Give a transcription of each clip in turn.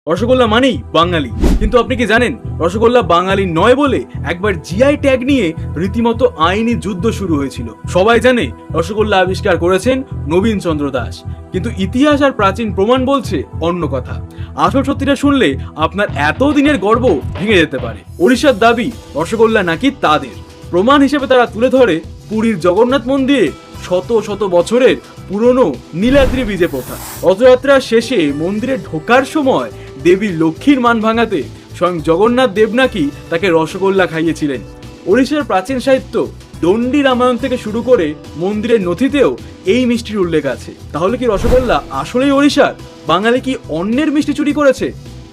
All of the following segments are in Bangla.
রসগোল্লা মানেই বাঙালি। কিন্তু আপনি কি জানেন রসগোল্লা বাঙালি নয় বলে একবার জিআই ট্যাগ নিয়ে রীতিমতো আইনি যুদ্ধ শুরু হয়েছিল। সবাই জানে রসগোল্লা আবিষ্কার করেছেন নবীন চন্দ্র দাস, কিন্তু ইতিহাস আর প্রাচীন প্রমাণ বলছে অন্য কথা। আসল সত্যিটা শুনলে আপনার এতদিনের গর্ব ভেঙে যেতে পারে। ওড়িশার দাবি রসগোল্লা নাকি তাদের। প্রমাণ হিসেবে তারা তুলে ধরে পুরীর জগন্নাথ মন্দিরে শত শত বছরের পুরনো নীলাদ্রি বীজে প্রথা। রথযাত্রার শেষে মন্দিরে ঢোকার সময় দেবী লক্ষ্মীর মান ভাঙাতে স্বয়ং জগন্নাথ দেব নাকি তাকে রসগোল্লা খাইয়েছিলেন। ওড়িশার প্রাচীন সাহিত্য দণ্ডী রামায়ণ থেকে শুরু করে মন্দিরের নথিতেও এই মিষ্টির উল্লেখ আছে। তাহলে কি রসগোল্লা আসলেই ওড়িশার? বাঙালি কি অন্যের মিষ্টি চুরি করেছে?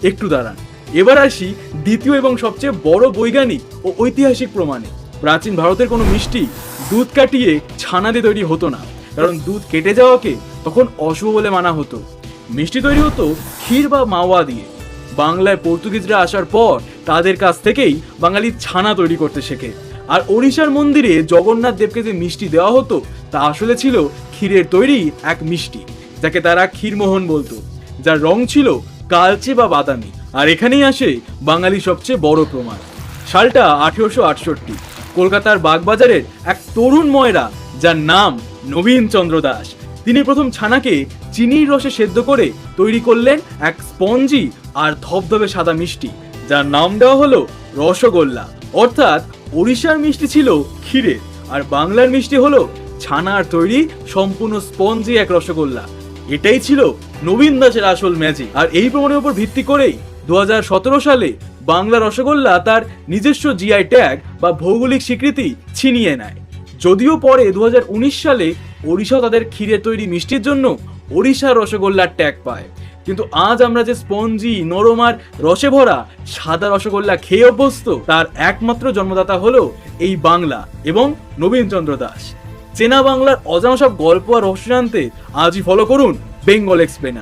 একটু দাঁড়ান, এবার আসি দ্বিতীয় এবং সবচেয়ে বড় বৈজ্ঞানিক ও ঐতিহাসিক প্রমাণে। প্রাচীন ভারতের কোনো মিষ্টি দুধ কাটিয়ে ছানা দিয়ে তৈরি হতো না, কারণ দুধ কেটে যাওয়াকে তখন অশুভ বলে মানা হতো। মিষ্টি তৈরি হতো ক্ষীর বা মাওয়া দিয়ে। বাংলায় পর্তুগিজরা আসার পর তাদের কাছ থেকেই বাঙালি ছানা তৈরি করতে শেখে। আর ওড়িশার মন্দিরে জগন্নাথ দেবকে যে মিষ্টি দেওয়া হতো তা আসলে ছিল ক্ষীরের তৈরি এক মিষ্টি, যাকে তারা ক্ষীরমোহন বলতো, যার রং ছিল কালচে বা বাদামি। আর এখানেই আসে বাঙালি সবচেয়ে বড় প্রমাণ। সালটা 1868। কলকাতার বাগবাজারের এক তরুণ ময়রা, যার নাম নবীন চন্দ্র দাস, তিনি প্রথম ছানাকে চিনির রসে সেদ্ধ করে তৈরি করলেন এক স্পঞ্জি আর ধবধবে সাদা মিষ্টি, যার নাম দেওয়া হলো রসগোল্লা। অর্থাৎ ওড়িশার মিষ্টি ছিল ক্ষীরের, আর বাংলার মিষ্টি হলো ছানার তৈরি সম্পূর্ণ স্পঞ্জি এক রসগোল্লা। এটাই ছিল নবীন দাসের আসল ম্যাজিক। আর এই প্রমাণের উপর ভিত্তি করেই 2017 সালে বাংলা রসগোল্লা তার নিজস্ব জিআই ট্যাগ বা ভৌগোলিক স্বীকৃতি ছিনিয়ে নেয়। যদিও পরে 2019 সালে ওড়িশা তাদের ক্ষীরের তৈরি মিষ্টির জন্য ওড়িশার রসগোল্লার ট্যাগ পায়। কিন্তু আজ আমরা যে স্পঞ্জি, নরম আর রসে ভরা সাদা রসগোল্লা খেয়ে অভ্যস্ত, তার একমাত্র জন্মদাতা হলো এই বাংলা এবং নবীন চন্দ্র দাস। চেনা বাংলার অজানা সব গল্প আর রহস্য জানতে আজই ফলো করুন বেঙ্গল এক্সপ্লেনার।